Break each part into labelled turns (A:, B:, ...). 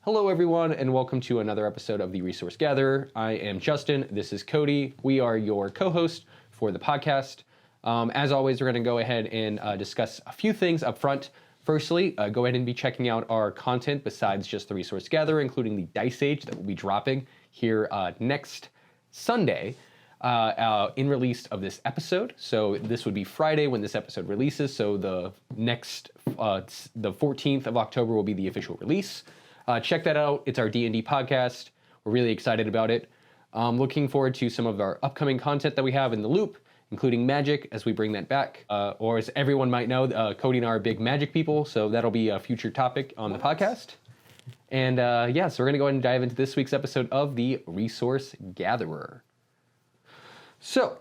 A: Hello, everyone, and welcome to another episode of The Resource Gatherer. I am Justin. This is Cody. We are your co-host for the podcast. As always, we're going to go ahead and discuss a few things up front. Firstly, go ahead and be checking out our content besides just The Resource Gatherer, including the Dice Age that will be dropping here next Sunday in release of this episode. So this would be Friday when this episode releases. So the 14th of October will be the official release. Check that out. It's our D&D podcast. We're really excited about it. Looking forward to some of our upcoming content that we have in the loop, including magic as we bring that back. Or as everyone might know, Cody and I are big magic people, so that'll be a future topic on the podcast. And so we're going to go ahead and dive into this week's episode of The Resource Gatherer. So,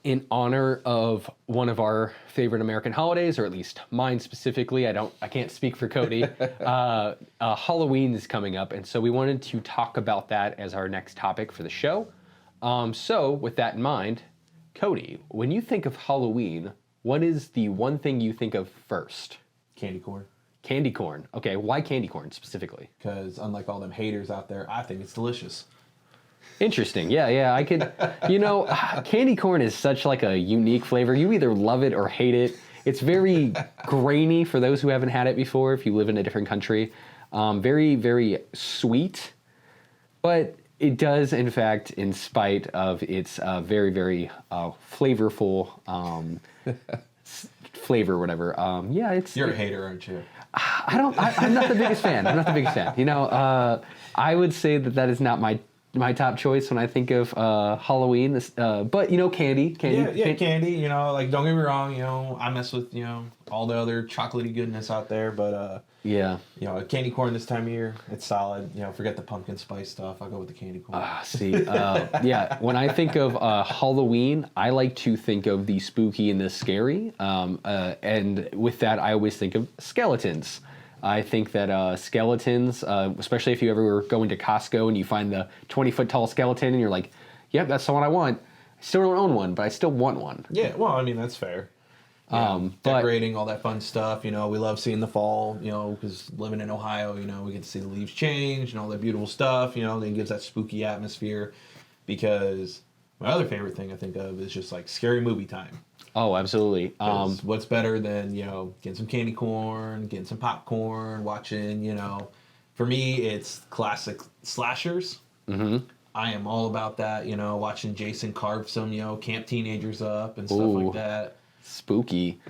A: in honor of one of our favorite American holidays, or at least mine specifically, I can't speak for Cody, Halloween is coming up, and so we wanted to talk about that as our next topic for the show. So with that in mind, Cody, when you think of Halloween, what is the one thing you think of first?
B: Candy corn.
A: Candy corn. Okay, why candy corn specifically?
B: Because unlike all them haters out there, I think it's delicious.
A: Interesting. Yeah, I could, candy corn is such like a unique flavor. You either love it or hate it. It's very grainy for those who haven't had it before, if you live in a different country. Very, very sweet, but it does, in fact, in spite of its very, very flavorful flavor, whatever.
B: You're a hater, aren't you?
A: I'm not the biggest fan. I would say that is not my top choice when I think of Halloween. But candy.
B: Candy. Don't get me wrong. I mess with all the other chocolatey goodness out there, but candy corn this time of year, it's solid. Forget the pumpkin spice stuff. I'll go with the candy corn.
A: When I think of Halloween, I like to think of the spooky and the scary, and with that, I always think of skeletons. I think that skeletons, especially if you ever were going to Costco and you find the 20-foot tall skeleton and you're like, yep, that's the one I want. I still don't own one, but I still want one.
B: Yeah, well, that's fair. Decorating, all that fun stuff. We love seeing the fall, because living in Ohio, we get to see the leaves change and all that beautiful stuff, it gives that spooky atmosphere. Because my other favorite thing I think of is just like scary movie time.
A: Oh, absolutely.
B: What's better than, getting some candy corn, getting some popcorn, watching, for me, it's classic slashers.
A: Mm-hmm.
B: I am all about that, watching Jason carve some, camp teenagers up and stuff like that.
A: Spooky.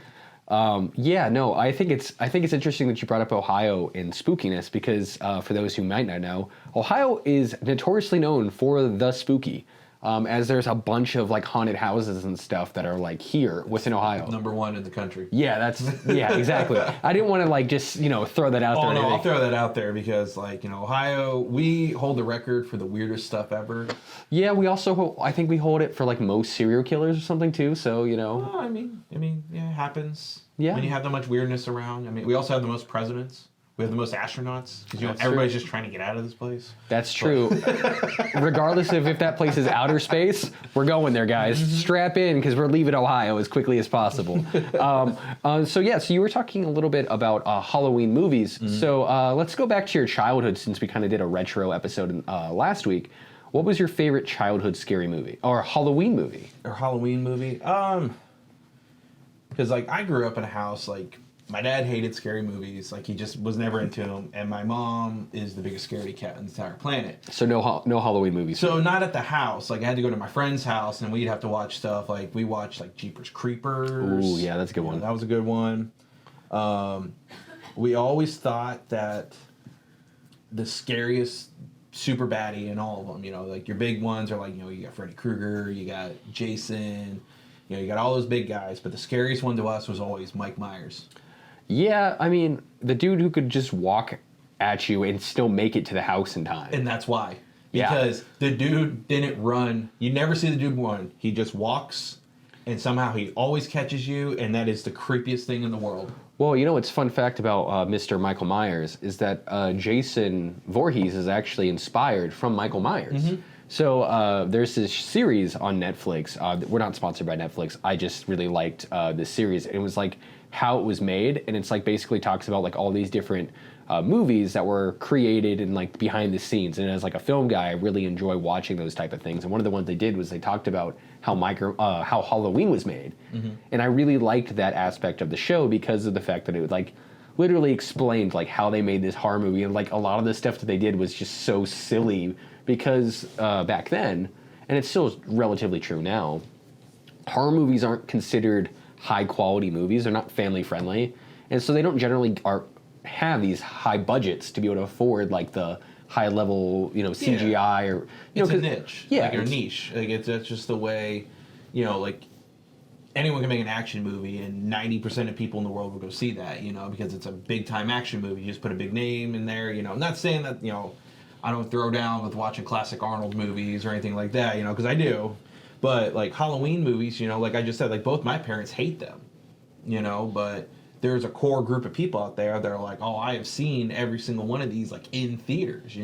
A: I think it's interesting that you brought up Ohio and spookiness because for those who might not know, Ohio is notoriously known for the spooky. As there's a bunch of like haunted houses and stuff that are like here within Ohio.
B: Number one in the country.
A: Yeah, exactly. I didn't want to like just, throw that out there.
B: Oh, no, I'll throw that out there because Ohio, we hold the record for the weirdest stuff ever.
A: Yeah, we also, I think we hold it for like most serial killers or something too, so,
B: Well, it happens.
A: Yeah.
B: When you have that much weirdness around. We also have the most presidents. We have the most astronauts because everybody's just trying to get out of this place.
A: That's true. Regardless of if that place is outer space, we're going there, guys.
B: Mm-hmm.
A: Strap in because we're leaving Ohio as quickly as possible. So you were talking a little bit about Halloween movies. Mm-hmm. So let's go back to your childhood since we kind of did a retro episode last week. What was your favorite childhood scary movie or Halloween movie?
B: Because I grew up in a house my dad hated scary movies. He just was never into them. And my mom is the biggest scaredy cat on the entire planet.
A: So no Halloween movies.
B: So not at the house. I had to go to my friend's house, and we'd have to watch stuff. We watched Jeepers Creepers.
A: Ooh, yeah, that's a good one.
B: That was a good one. We always thought that the scariest super baddie in all of them, your big ones are you got Freddy Krueger, you got Jason, you got all those big guys. But the scariest one to us was always Mike Myers.
A: Yeah, the dude who could just walk at you and still make it to the house in time.
B: And that's why. Because the dude didn't run. You never see the dude run. He just walks, and somehow he always catches you, and that is the creepiest thing in the world.
A: Well, what's fun fact about Mr. Michael Myers is that Jason Voorhees is actually inspired from Michael Myers. Mm-hmm. So there's this series on Netflix. We're not sponsored by Netflix. I just really liked this series. It was how it was made, and it's basically talks about all these different movies that were created and like behind the scenes. And as like a film guy, I really enjoy watching those type of things. And one of the ones they did was they talked about how Halloween was made, and I really liked that aspect of the show because of the fact that it would like literally explained like how they made this horror movie, and like a lot of the stuff that they did was just so silly because back then, and it's still relatively true now, horror movies aren't considered high quality movies. They're not family friendly, and so they don't generally have these high budgets to be able to afford like the high level, CGI or
B: it's a niche,
A: yeah,
B: like a niche. Like that's just the way, like anyone can make an action movie, and 90% of people in the world will go see that, because it's a big time action movie. You just put a big name in there, I'm not saying that, I don't throw down with watching classic Arnold movies or anything like that, because I do. But like Halloween movies, like I just said, like both my parents hate them, but there's a core group of people out there that are like, oh, I have seen every single one of these like in theaters,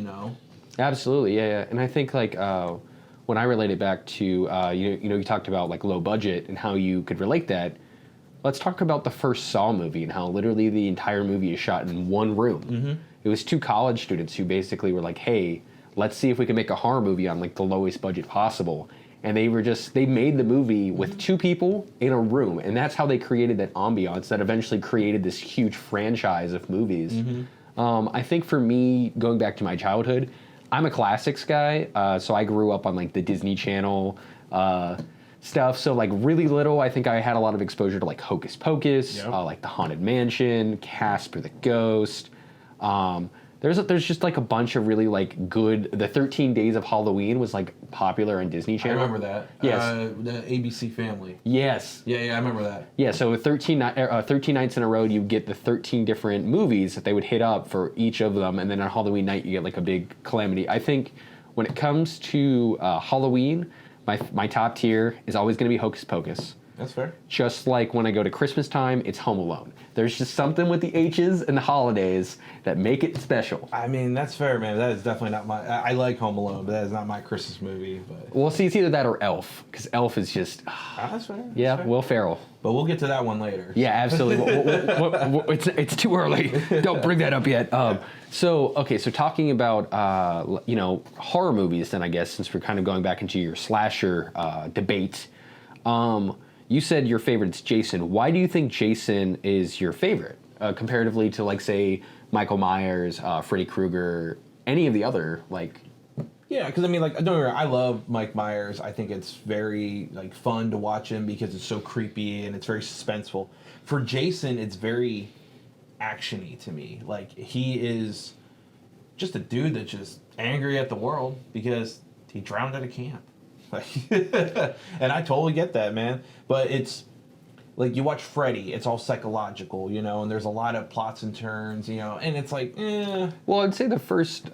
A: Absolutely, yeah. And I think like when I relate it back to you talked about like low budget and how you could relate that. Let's talk about the first Saw movie and how literally the entire movie is shot in one room. Mm-hmm. It was two college students who basically were like, hey, let's see if we can make a horror movie on like the lowest budget possible. And they made the movie with two people in a room, and that's how they created that ambiance that eventually created this huge franchise of movies. Mm-hmm. I think for me, going back to my childhood, I'm a classics guy, so I grew up on like the Disney Channel stuff. So like really little, I think I had a lot of exposure to like Hocus Pocus, yep. Like the Haunted Mansion, Casper the Ghost. There's just like a bunch of really like good. The 13 Days of Halloween was like popular on Disney Channel.
B: I remember that.
A: Yes.
B: The ABC Family.
A: Yes.
B: Yeah, I remember that.
A: Yeah, so 13 nights in a row, you get the 13 different movies that they would hit up for each of them, and then on Halloween night, you get like a big calamity. I think when it comes to Halloween, my top tier is always going to be Hocus Pocus.
B: That's fair.
A: Just like when I go to Christmas time, it's Home Alone. There's just something with the H's and the holidays that make it special.
B: I mean, that's fair, man. That is definitely not my... I like Home Alone, but that is not my Christmas movie. But
A: well, see, it's either that or Elf, because Elf is just...
B: that's fair.
A: Yeah,
B: fair.
A: Will Ferrell.
B: But we'll get to that one later.
A: Yeah, absolutely. It's too early. Don't bring that up yet. So talking about, horror movies then, I guess, since we're kind of going back into your slasher debate, you said your favorite's Jason. Why do you think Jason is your favorite, comparatively to, like, say, Michael Myers, Freddy Krueger, any of the other, like...
B: Yeah, because, I mean, like, don't get me wrong, I love Mike Myers. I think it's very, like, fun to watch him because it's so creepy and it's very suspenseful. For Jason, it's very action-y to me. Like, he is just a dude that's just angry at the world because he drowned at a camp. And I totally get that, man. But it's like you watch Freddy, it's all psychological, and there's a lot of plots and turns, and it's like,
A: Well, I'd say the first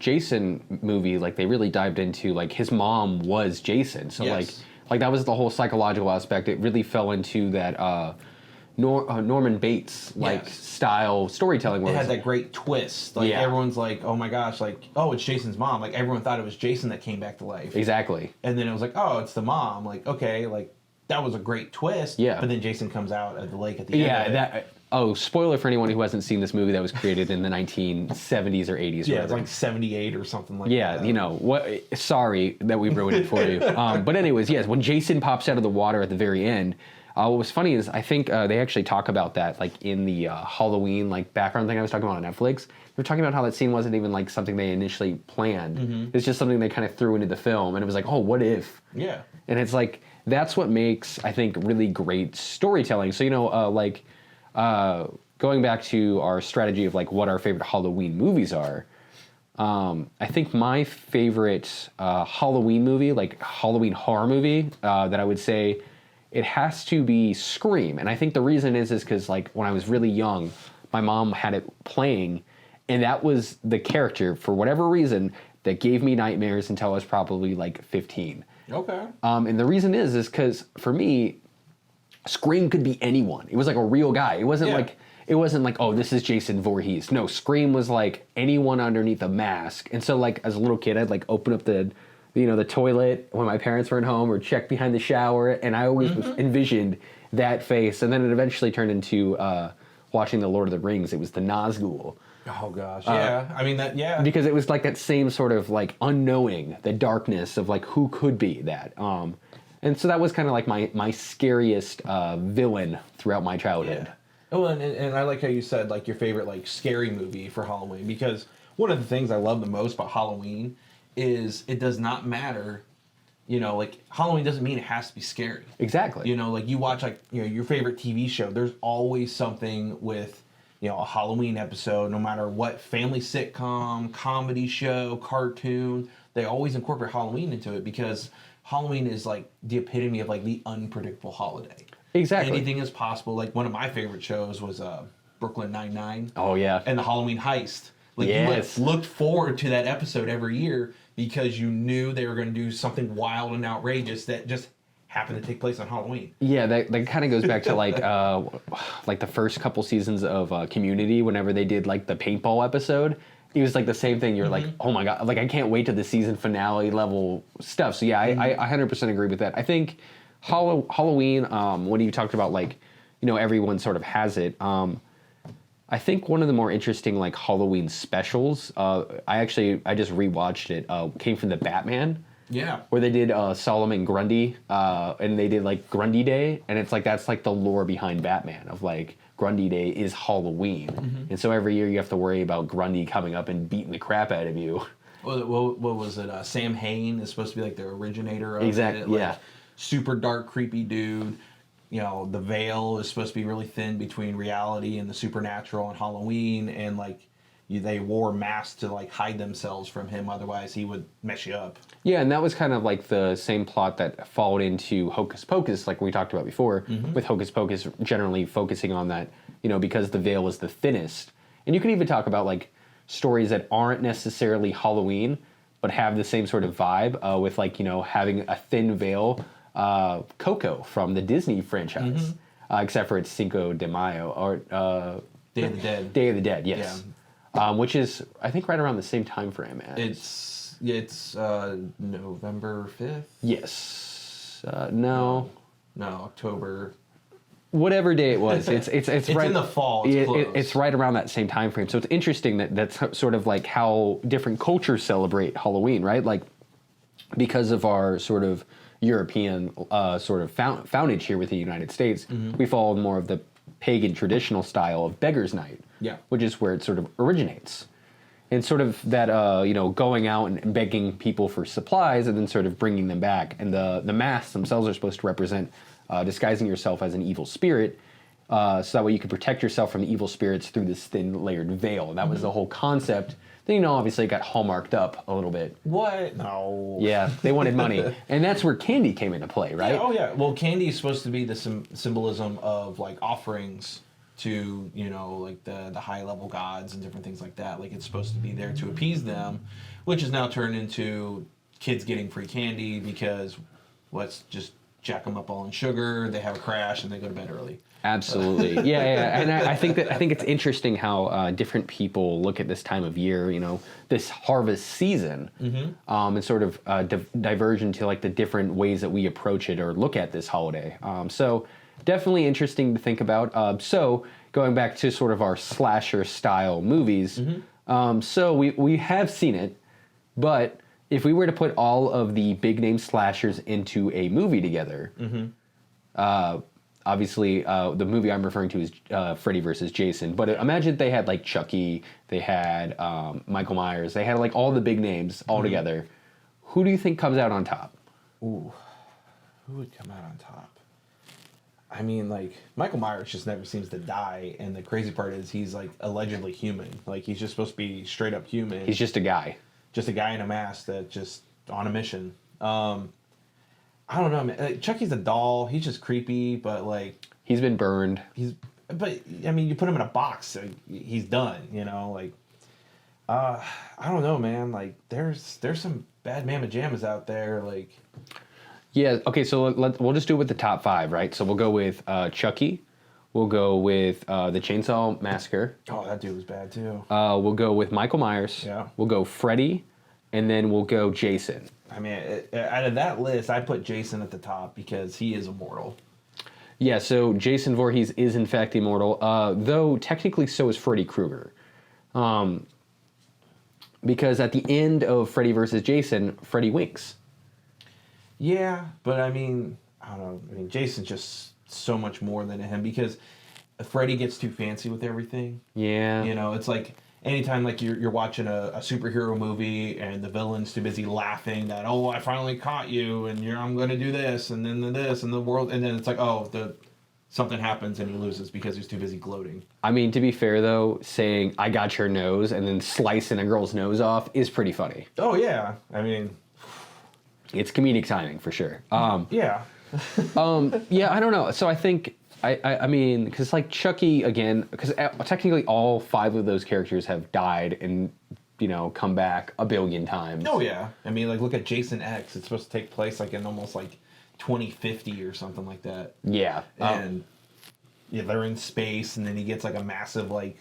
A: Jason movie, like they really dived into like his mom was Jason, so
B: yes.
A: like that was the whole psychological aspect. It really fell into that Norman Bates style storytelling.
B: It had that great twist. Like everyone's like, oh my gosh, like, oh, it's Jason's mom. Like everyone thought it was Jason that came back to life.
A: Exactly.
B: And then it was like, oh, it's the mom. Like, okay, like that was a great twist.
A: Yeah.
B: But then Jason comes out at the lake at the end.
A: Yeah. Spoiler for anyone who hasn't seen this movie that was created in the 1970s or 80s.
B: Yeah, it's like 78 or something like that.
A: Yeah, what? Sorry that we ruined it for you. But anyways, yes, when Jason pops out of the water at the very end. What was funny is I think they actually talk about that like in the Halloween like background thing I was talking about on Netflix. They were talking about how that scene wasn't even like something they initially planned. Mm-hmm. It's just something they kind of threw into the film, and it was like, oh, what if?
B: Yeah.
A: And it's like that's what makes I think really great storytelling. So going back to our strategy of like what our favorite Halloween movies are. I think my favorite Halloween movie, like Halloween horror movie, that I would say. It has to be Scream, and I think the reason is because like when I was really young, my mom had it playing, and that was the character for whatever reason that gave me nightmares until I was probably like 15.
B: Okay.
A: And the reason is because for me, Scream could be anyone. It was like a real guy. It wasn't like oh, this is Jason Voorhees. No, Scream was like anyone underneath a mask, and so like as a little kid, I'd like open up the toilet when my parents weren't home or check behind the shower, and I always envisioned that face. And then it eventually turned into watching The Lord of the Rings. It was the Nazgul.
B: Oh gosh, yeah. I mean that, yeah.
A: because it was like that same sort of like unknowing, the darkness of like who could be that. And so that was kind of like my scariest villain throughout my childhood.
B: Yeah. Oh, and I like how you said like your favorite like scary movie for Halloween, because one of the things I love the most about Halloween is it does not matter. Like Halloween doesn't mean it has to be scary.
A: Exactly.
B: Like you watch like your favorite TV show. There's always something with a Halloween episode, no matter what family sitcom, comedy show, cartoon. They always incorporate Halloween into it because Halloween is like the epitome of like the unpredictable holiday.
A: Exactly.
B: Anything is possible. Like one of my favorite shows was Brooklyn Nine-Nine.
A: Oh yeah.
B: And the Halloween heist. Like
A: Yes.
B: you looked forward to that episode every year because you knew they were going to do something wild and outrageous that just happened to take place on Halloween.
A: Yeah, that kind of goes back to like the first couple seasons of Community. Whenever they did like the paintball episode, it was like the same thing. You're like, oh my god, like I can't wait to the season finale level stuff. So yeah, I 100% agree with that. I think Halloween, when you talked about like, everyone sort of has it. I think one of the more interesting like Halloween specials, I just rewatched it, came from the Batman.
B: Yeah.
A: Where they did Solomon Grundy, and they did like Grundy Day, and it's like that's like the lore behind Batman of like Grundy Day is Halloween, and so every year you have to worry about Grundy coming up and beating the crap out of you.
B: What was it? Sam Hain is supposed to be like the originator of
A: Exactly.
B: it. Like,
A: yeah.
B: Super dark, creepy dude. The veil is supposed to be really thin between reality and the supernatural on Halloween, and like they wore masks to like hide themselves from him, otherwise he would mess you up.
A: Yeah, and that was kind of like the same plot that followed into Hocus Pocus, like we talked about before, with Hocus Pocus generally focusing on that, because the veil is the thinnest. And you can even talk about like stories that aren't necessarily Halloween, but have the same sort of vibe with like, having a thin veil. Coco from the Disney franchise, except for it's Cinco de Mayo, or
B: Day of the Dead.
A: Day of the Dead, yes. Yeah. Which is, I think, right around the same time frame as...
B: It's November 5th?
A: Yes. No,
B: October.
A: Whatever day it was, it's right
B: in the fall. It's close.
A: It's right around that same time frame. So it's interesting that's sort of like how different cultures celebrate Halloween, right? Like because of our sort of European sort of foundage here with the United States, we followed more of the pagan traditional style of Beggar's Night, which is where it sort of originates. And sort of that, going out and begging people for supplies and then sort of bringing them back. And the masks themselves are supposed to represent disguising yourself as an evil spirit, so that way you could protect yourself from the evil spirits through this thin layered veil. And that was the whole concept. Then, obviously it got hallmarked up a little bit.
B: What? No.
A: Yeah, they wanted money. And that's where candy came into play, right?
B: Yeah, oh, yeah. Well, candy is supposed to be the symbolism of, like, offerings to, like, the high-level gods and different things like that. Like, it's supposed to be there to appease them, which is now turned into kids getting free candy because let's just jack them up all in sugar, they have a crash, and they go to bed early.
A: Absolutely, yeah, and I think it's interesting how different people look at this time of year, this harvest season, and sort of diverge into like the different ways that we approach it or look at this holiday. So definitely interesting to think about. So going back to sort of our slasher style movies, so we have seen it, but if we were to put all of the big name slashers into a movie together. Obviously, the movie I'm referring to is Freddy vs. Jason. But imagine they had like Chucky, they had Michael Myers, they had like all the big names all together. Who do you think comes out on top?
B: Ooh, who would come out on top? I mean, like Michael Myers just never seems to die, and the crazy part is he's like allegedly human. Like he's just supposed to be straight up human.
A: He's just a guy
B: in a mask that's just on a mission. I don't know, man. Like, Chucky's a doll. He's just creepy, but like
A: he's been burned.
B: But I mean, you put him in a box, he's done. Like I don't know, man. Like there's some bad mamma jammas out there. Like
A: yeah. Okay, so we'll just do it with the top 5, right? So we'll go with Chucky. We'll go with the Chainsaw Massacre.
B: Oh, that dude was bad too.
A: We'll go with Michael Myers.
B: Yeah.
A: We'll go Freddy, and then we'll go Jason.
B: I mean, out of that list, I put Jason at the top because he is immortal.
A: Yeah, so Jason Voorhees is in fact immortal, though technically so is Freddy Krueger. Because at the end of Freddy versus Jason, Freddy winks.
B: Yeah, but I mean, I don't know. I mean, Jason's just so much more than him because Freddy gets too fancy with everything.
A: Yeah.
B: You know, it's like anytime like you're watching a superhero movie and the villain's too busy laughing that, oh, I finally caught you and I'm going to do this and then this and the world. And then it's like, oh, something happens and he loses because he's too busy gloating.
A: I mean, to be fair, though, saying, I got your nose, and then slicing a girl's nose off is pretty funny.
B: Oh, yeah. I mean...
A: It's comedic timing, for sure.
B: Yeah.
A: Yeah, I don't know. So I think, I mean, because, like, Chucky, again, because technically all 5 of those characters have died and, you know, come back a billion times.
B: Oh, yeah. I mean, like, look at Jason X. It's supposed to take place, like, in almost, like, 2050 or something like that.
A: Yeah.
B: And yeah, they're in space, and then he gets like a massive like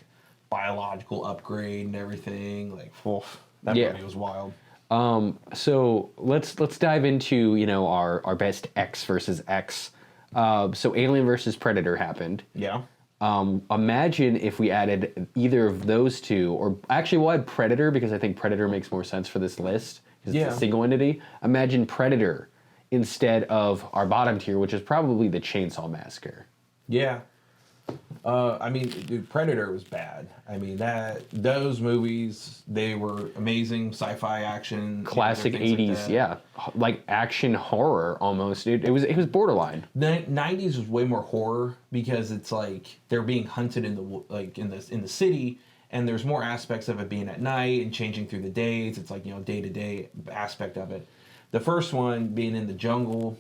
B: biological upgrade and everything. Like, that movie was wild.
A: So let's dive into, you know, our best X versus X. So Alien versus Predator happened.
B: Yeah.
A: Imagine if we added either of those two, or actually we'll add Predator because I think Predator makes more sense for this list because it's a single entity. Imagine Predator instead of our bottom tier, which is probably the Chainsaw Massacre.
B: Yeah. I mean, dude, Predator was bad. I mean, those movies, they were amazing sci-fi action.
A: Classic 80s, like action horror almost, dude. It was borderline.
B: The 90s was way more horror because it's like they're being hunted in the city, and there's more aspects of it being at night and changing through the days. It's like, you know, day-to-day aspect of it. The first one being in the jungle,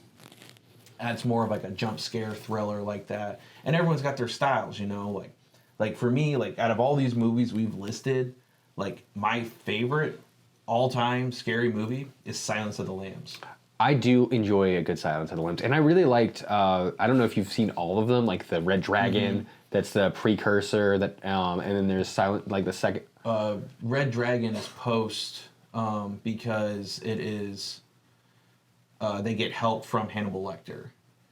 B: that's more of like a jump scare thriller like that. And everyone's got their styles, you know, like for me, like out of all these movies we've listed, like my favorite all-time scary movie is Silence of the Lambs.
A: I do enjoy a good Silence of the Lambs, and I really liked. I don't know if you've seen all of them, like the Red Dragon. That's the precursor. That and then there's the second.
B: Red Dragon is post because it is. They get help from Hannibal Lecter.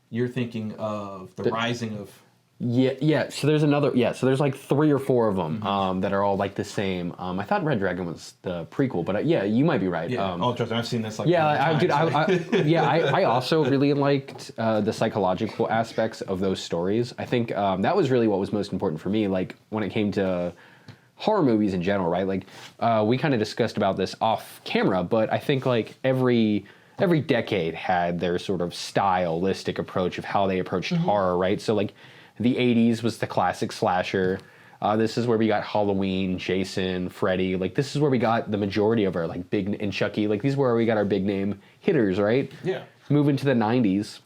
B: You're thinking of the Rising of...
A: Yeah. So there's another... Yeah, so there's like 3 or 4 of them that are all like the same. I thought Red Dragon was the prequel, but yeah, you might be right.
B: Yeah. Trust me, I've seen this like...
A: Yeah, I also really liked the psychological aspects of those stories. I think that was really what was most important for me, like when it came to horror movies in general, right? Like we kind of discussed about this off camera, but I think like every decade had their sort of stylistic approach of how they approached horror, right? So like the 80s was the classic slasher. This is where we got Halloween, Jason, Freddy. Like this is where we got the majority of our like big, and Chucky. Like these were where we got our big name hitters, right?
B: Yeah.
A: Moving to the 90s.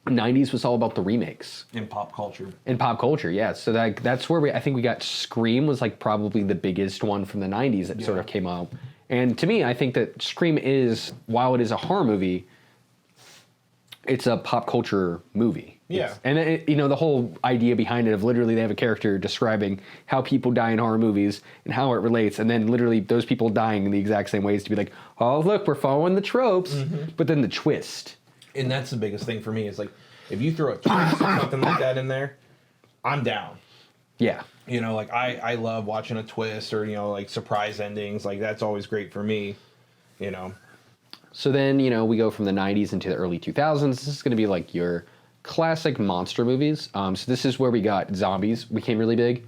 A: 90s was all about the remakes.
B: In pop culture.
A: Yeah. So that's where I think we got Scream was like probably the biggest one from the 90s that sort of came out. And to me, I think that Scream is, while it is a horror movie, it's a pop culture movie.
B: Yeah.
A: And, you know, the whole idea behind it of literally they have a character describing how people die in horror movies and how it relates, and then literally those people dying in the exact same ways to be like, oh, look, we're following the tropes. But then the twist.
B: And that's the biggest thing for me is like, if you throw a twist or something like that in there, I'm down.
A: Yeah.
B: You know, like I love watching a twist or, you know, like surprise endings. Like that's always great for me, you know.
A: So then, you know, we go from the 90s into the early 2000s. This is going to be like your classic monster movies. So this is where we got zombies became really big.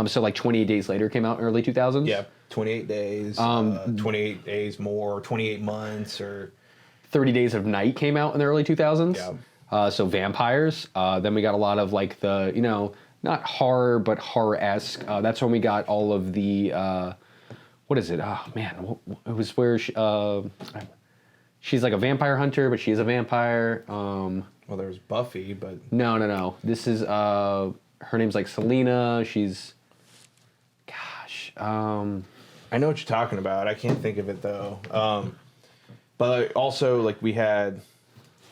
A: So like 28 Days Later came out in early 2000s.
B: Yeah, 28 days, 28 days more, 28 months, or
A: 30 Days of Night came out in the early 2000s.
B: Yeah.
A: So vampires. Then we got a lot of like the, you know, not horror, but horror-esque. That's when we got all of the, what is it? Oh, man. It was where she's like a vampire hunter, but she's a vampire.
B: Well, there was Buffy, but...
A: No. This is, her name's like Selena. She's, gosh.
B: I know what you're talking about. I can't think of it, though. But also, like, we had...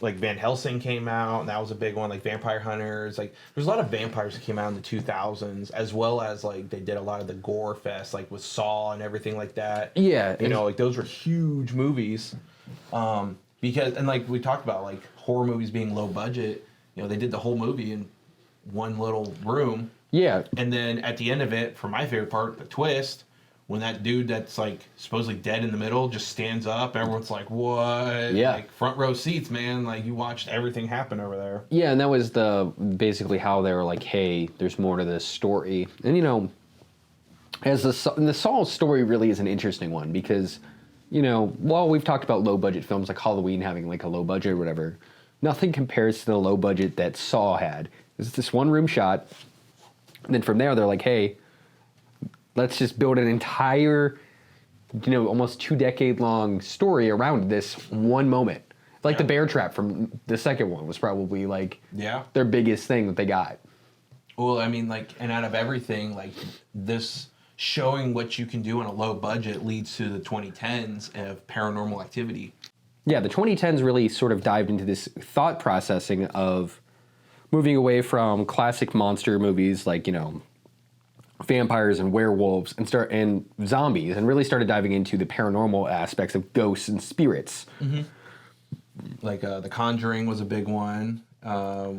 B: Like Van Helsing came out, and that was a big one. Like Vampire Hunters, like there's a lot of vampires that came out in the 2000s, as well as like they did a lot of the gore fest, like with Saw and everything like that.
A: Yeah,
B: you know, like those were huge movies. Because and like we talked about, like horror movies being low budget. You know, they did the whole movie in one little room.
A: Yeah.
B: And then at the end of it, for my favorite part, the twist, when that dude that's like supposedly dead in the middle just stands up, everyone's like, what?
A: Yeah.
B: Like front row seats, man. Like you watched everything happen over there.
A: Yeah, and that was basically how they were like, hey, there's more to this story. And, you know, as the Saw story really is an interesting one because, you know, while we've talked about low budget films like Halloween having like a low budget or whatever, nothing compares to the low budget that Saw had. It's this one room shot. And then from there, they're like, hey, let's just build an entire, you know, almost 2-decade-long story around this one moment. Like the bear trap from the second one was probably like their biggest thing that they got.
B: Well, I mean, like, and out of everything, like this showing what you can do on a low budget leads to the 2010s of Paranormal Activity.
A: Yeah, the 2010s really sort of dived into this thought processing of moving away from classic monster movies like, you know, vampires and werewolves and zombies, and really started diving into the paranormal aspects of ghosts and spirits.
B: Mm-hmm. Like The Conjuring was a big one,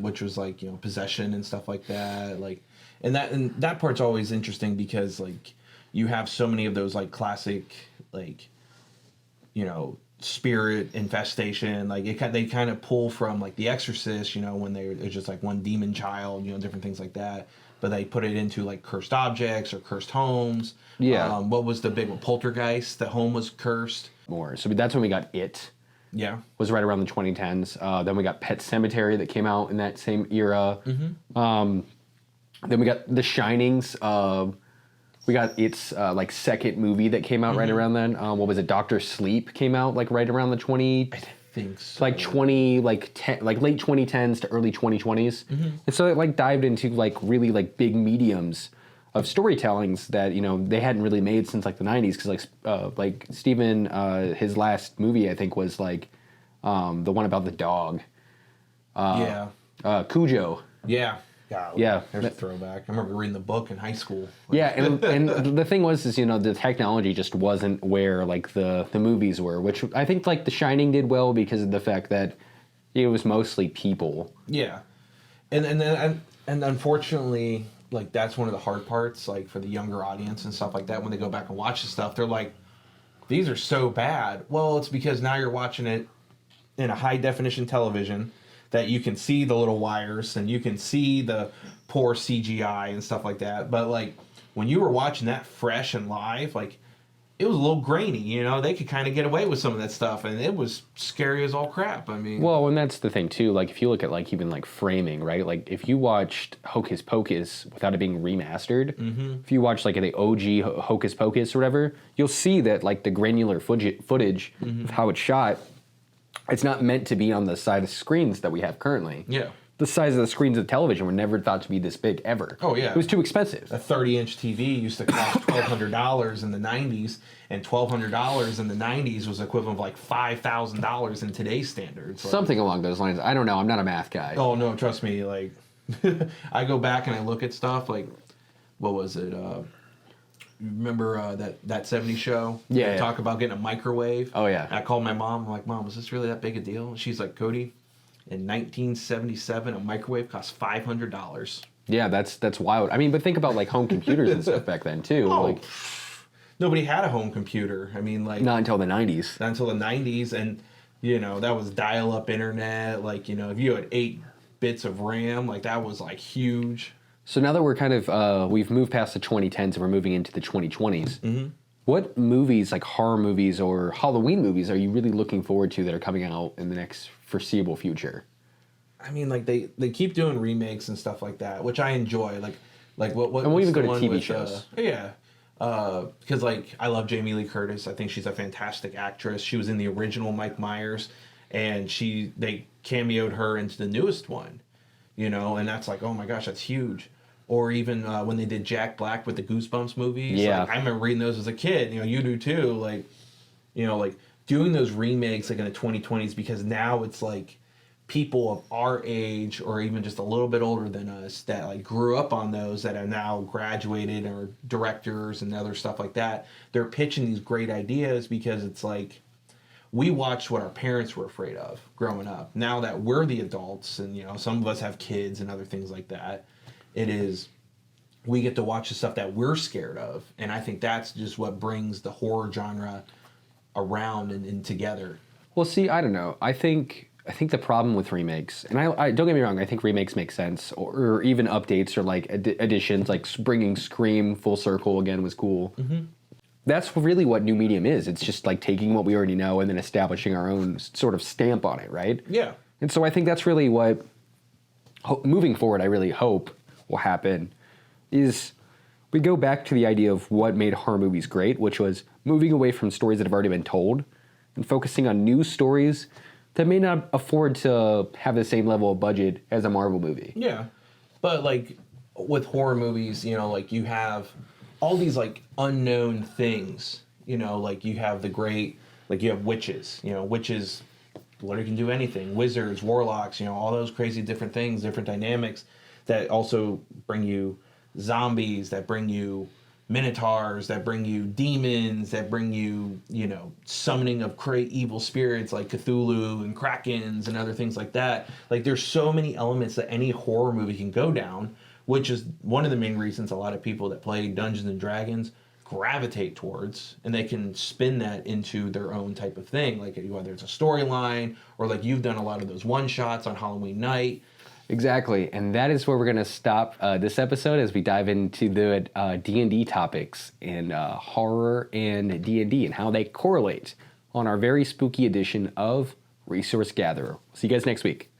B: which was like, you know, possession and stuff like that. Like, and that part's always interesting because like you have so many of those like classic, like, you know, spirit infestation. Like they kind of pull from like The Exorcist, you know, when it's just like one demon child, you know, different things like that. But they put it into like cursed objects or cursed homes.
A: Yeah.
B: What was the big one? Poltergeist. The home was cursed.
A: More. So that's when we got It.
B: Yeah.
A: Was right around the 2010s. Then we got Pet Sematary that came out in that same era.
B: Mm-hmm.
A: Then we got The Shinings. We got its like second movie that came out right around then. What was it? Doctor Sleep came out like right around the 20.
B: I think so.
A: Like 20, like 10, like late 2010s to early 2020s. And so it like dived into like really like big mediums of storytellings that, you know, they hadn't really made since like the 90s. Because like Steven, his last movie I think was like the one about the dog. Cujo.
B: Yeah. Golly,
A: Yeah.
B: There's a throwback. I remember reading the book in high school.
A: Yeah, and the thing was, you know, the technology just wasn't where like the movies were, which I think like The Shining did well because of the fact that it was mostly people.
B: Yeah, and unfortunately, like that's one of the hard parts, like for the younger audience and stuff like that. When they go back and watch the stuff, they're like, "These are so bad." Well, it's because now you're watching it in a high definition television that you can see the little wires and you can see the poor CGI and stuff like that. But like when you were watching that fresh and live, like it was a little grainy, you know, they could kind of get away with some of that stuff and it was scary as all crap. I mean,
A: well, and that's the thing too, like if you look at like even like framing, right? Like if you watched Hocus Pocus without it being remastered, if you watch like the OG Hocus Pocus or whatever, you'll see that like the granular footage of how it's shot, it's not meant to be on the side of screens that we have currently.
B: yeah.
A: The size of the screens of television were never thought to be this big ever.
B: Oh, yeah.
A: It was too expensive.
B: A 30-inch TV used to cost $1,200 in the 90s, and $1,200 in the 90s was equivalent of like $5,000 in today's standards. Like,
A: Something along those lines. I don't know. I'm not a math guy.
B: oh, no, trust me. Like, I go back and I look at stuff like, what was it? Remember that 70s show?
A: Yeah,
B: They
A: yeah.
B: talk about getting a microwave.
A: Oh, yeah.
B: And I called my mom. I'm like, Mom, was this really that big a deal? And she's like, Cody, in 1977, a microwave cost $500.
A: Yeah, that's wild. I mean, but think about like home computers and stuff back then too.
B: Oh,
A: Like
B: nobody had a home computer. I mean, like
A: not until the 90s.
B: not until the 90s, and you know that was dial-up internet. Like, you know, if you had 8 bits of RAM, like that was like huge.
A: So now that we're kind of we've moved past the 2010s and we're moving into the 2020s. What movies, like horror movies or Halloween movies, are you really looking forward to that are coming out in the next foreseeable future?
B: I mean, like they keep doing remakes and stuff like that, which I enjoy. Like what?
A: And we'll even
B: what's
A: go
B: the
A: to
B: one
A: TV
B: with,
A: shows.
B: Because like I love Jamie Lee Curtis. I think she's a fantastic actress. She was in the original Mike Myers, and they cameoed her into the newest one. You know, and that's like, oh my gosh, that's huge. Or even when they did Jack Black with the Goosebumps movies.
A: Yeah.
B: Like, I remember reading those as a kid. You know, you do too. Like, you know, like doing those remakes like in the 2020s, because now it's like people of our age or even just a little bit older than us that like grew up on those that are now graduated or directors and other stuff like that. They're pitching these great ideas because it's like we watched what our parents were afraid of growing up. Now that we're the adults and, you know, some of us have kids and other things like that, it is we get to watch the stuff that we're scared of, and I think that's just what brings the horror genre around and together.
A: Well, see, I don't know. I think the problem with remakes, and I don't get me wrong, I think remakes make sense, or even updates or like additions, like bringing Scream full circle again was cool. Mm-hmm. That's really what new medium is. It's just like taking what we already know and then establishing our own sort of stamp on it, right?
B: Yeah.
A: And so I think that's really what, moving forward, I really hope will happen, is we go back to the idea of what made horror movies great, which was moving away from stories that have already been told and focusing on new stories that may not afford to have the same level of budget as a Marvel movie.
B: Yeah. But like with horror movies, you know, like you have all these like unknown things, you know, like you have you have witches, you know, witches literally can do anything, wizards, warlocks, you know, all those crazy different things, different dynamics that also bring you zombies, that bring you minotaurs, that bring you demons, that bring you, you know, summoning of evil spirits like Cthulhu and Krakens and other things like that. Like there's so many elements that any horror movie can go down, which is one of the main reasons a lot of people that play Dungeons and Dragons gravitate towards, and they can spin that into their own type of thing, like whether it's a storyline or like you've done a lot of those one shots on Halloween night.
A: Exactly, and that is where we're going to stop this episode as we dive into the D&D topics in horror and D&D and how they correlate on our very spooky edition of Resource Gatherer. See you guys next week.